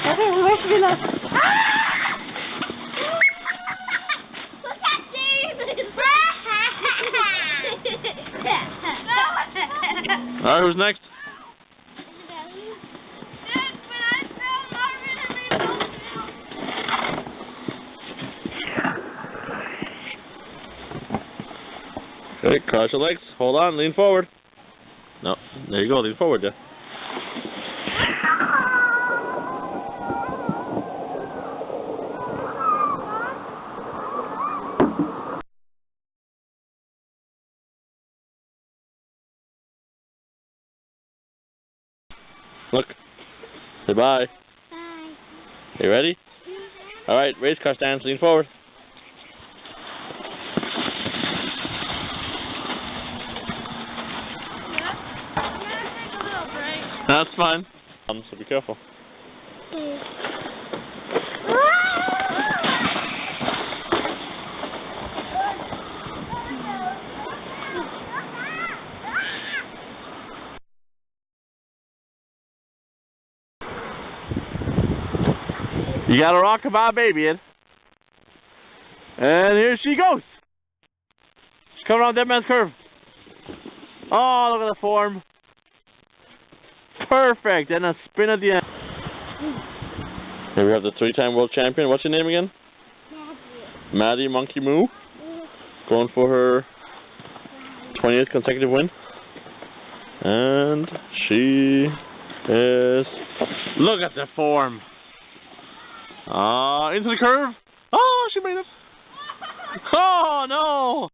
Okay, where should we look? Look at David! Alright, who's next? Okay, cross your legs. Hold on, lean forward. No, there you go, lean forward, yeah. Look. Say bye. Bye. You ready? Alright, race car stance, lean forward. That's fine. So be careful. You gotta rock my baby in. And here she goes. She's coming around Dead Man's Curve. Oh, look at the form. Perfect. And a spin at the end. Here we have the 3-time world champion. What's your name again? Maddie Monkey Moo. Going for her 20th consecutive win. And she is... Look at the form. Into the curve. Oh, she made it. Oh, no.